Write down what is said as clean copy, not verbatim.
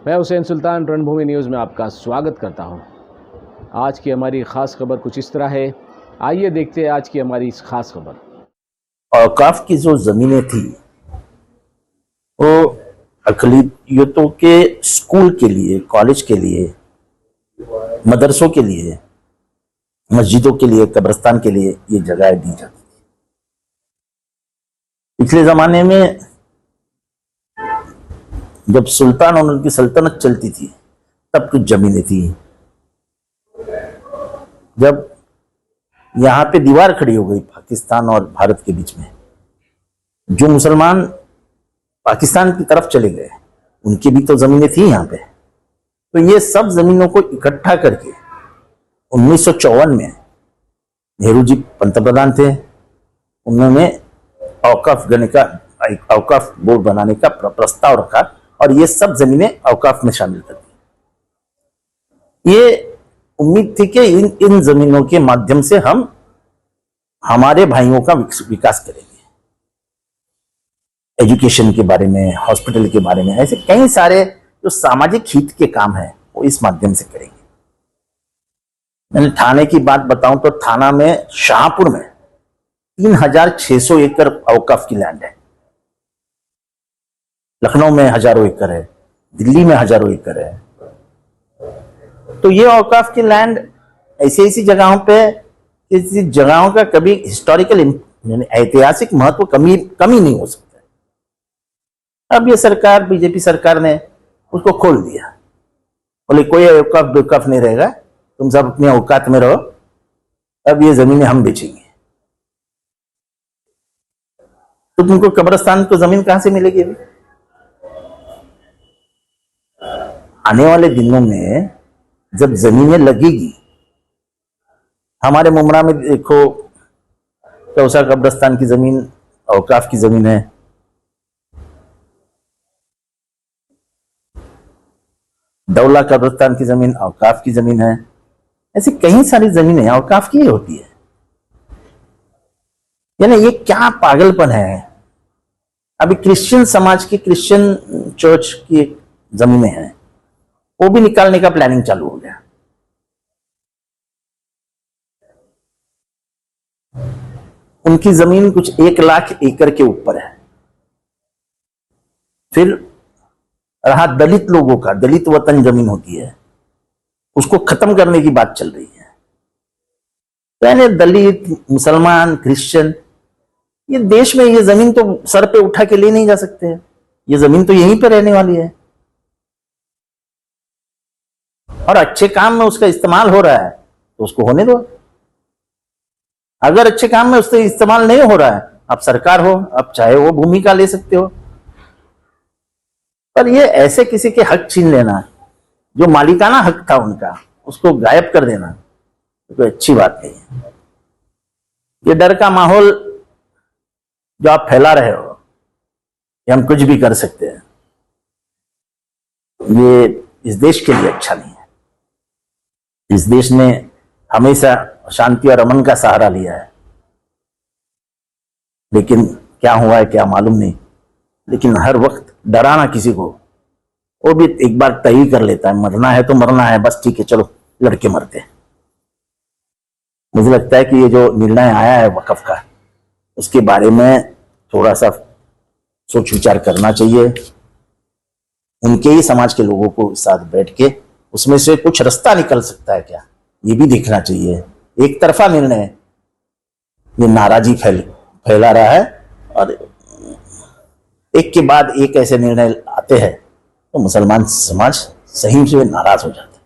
मैं हुसैन सुल्तान रणभूमि न्यूज़ में आपका स्वागत करता हूं। आज की हमारी ख़ास खबर कुछ इस तरह है। आइए देखते हैं आज की हमारी इस खास खबर। औकाफ की जो ज़मीनें थी वो अक़लियतों के स्कूल के लिए, कॉलेज के लिए, मदरसों के लिए, मस्जिदों के लिए, कब्रिस्तान के लिए ये जगह दी जाती थी। पिछले ज़माने में जब सुल्तान और उनकी सल्तनत चलती थी तब कुछ जमीनें थी। जब यहाँ पे दीवार खड़ी हो गई पाकिस्तान और भारत के बीच में, जो मुसलमान पाकिस्तान की तरफ चले गए उनकी भी तो जमीनें थी यहाँ पे। तो ये सब जमीनों को इकट्ठा करके 1954 में नेहरू जी पंतप्रधान थे, उन्होंने औकाफ बोर्ड बनाने का प्रस्ताव रखा और ये सब जमीनें औकाफ में शामिल कर दी। ये उम्मीद थी कि इन जमीनों के माध्यम से हम हमारे भाइयों का विकास करेंगे, एजुकेशन के बारे में, हॉस्पिटल के बारे में, ऐसे कई सारे जो सामाजिक हित के काम है वो इस माध्यम से करेंगे। मैंने थाने की बात बताऊं तो थाना में, शाहपुर में 3600 एकड़ औकाफ की लैंड है। लखनऊ में हजारों एकड़ है, दिल्ली में हजारों एकड़ है। तो ये औकाफ की लैंड ऐसी जगहों पे, किसी जगहों का कभी हिस्टोरिकल यानी ऐतिहासिक महत्व कमी नहीं हो सकता। अब ये सरकार, बीजेपी सरकार ने उसको खोल दिया, बोले कोई औकाफ बेवकाफ नहीं रहेगा, तुम सब अपने औकात में रहो, अब ये जमीनें हम बेचेंगे। तो तुमको कब्रिस्तान को जमीन कहां से मिलेगी? आने वाले दिनों में जब जमीनें लगेगी, हमारे मुमरा में देखो चौसा कब्रिस्तान की जमीन औकाफ की जमीन है, दौला कब्रिस्तान की जमीन औकाफ की जमीन है। ऐसी कई सारी जमीनें औकाफ की होती है। यानी ये क्या पागलपन है। अभी क्रिश्चियन समाज की, क्रिश्चियन चर्च की जमीनें हैं, वो भी निकालने का प्लानिंग चालू हो गया। उनकी जमीन कुछ 1 लाख एकड़ के ऊपर है। फिर रहा दलित लोगों का, दलित वतन जमीन होती है, उसको खत्म करने की बात चल रही है। यानी दलित, मुसलमान, क्रिश्चियन, ये देश में ये जमीन तो सर पे उठा के ले नहीं जा सकते। ये जमीन तो यहीं पे रहने वाली है और अच्छे काम में उसका इस्तेमाल हो रहा है तो उसको होने दो। अगर अच्छे काम में उससे इस्तेमाल नहीं हो रहा है, आप सरकार हो, आप चाहे वो भूमिका ले सकते हो, पर ये ऐसे किसी के हक छीन लेना, जो मालिकाना हक था उनका, उसको गायब कर देना, तो कोई अच्छी बात नहीं है। ये डर का माहौल जो आप फैला रहे हो कि हम कुछ भी कर सकते हैं, ये इस देश के लिए अच्छा नहीं है। इस देश ने हमेशा शांति और अमन का सहारा लिया है, लेकिन क्या हुआ है क्या मालूम नहीं। लेकिन हर वक्त डराना किसी को, वो भी एक बार तय कर लेता है, मरना है तो मरना है, बस ठीक है चलो लड़के मरते हैं। मुझे लगता है कि ये जो निर्णय आया है वक्फ का, उसके बारे में थोड़ा सा सोच विचार करना चाहिए। उनके ही समाज के लोगों को साथ बैठ के उसमें से कुछ रास्ता निकल सकता है क्या, ये भी देखना चाहिए। एक तरफा निर्णय, ये नाराजगी फैला रहा है और एक के बाद एक ऐसे निर्णय आते हैं तो मुसलमान समाज सही से नाराज हो जाता है।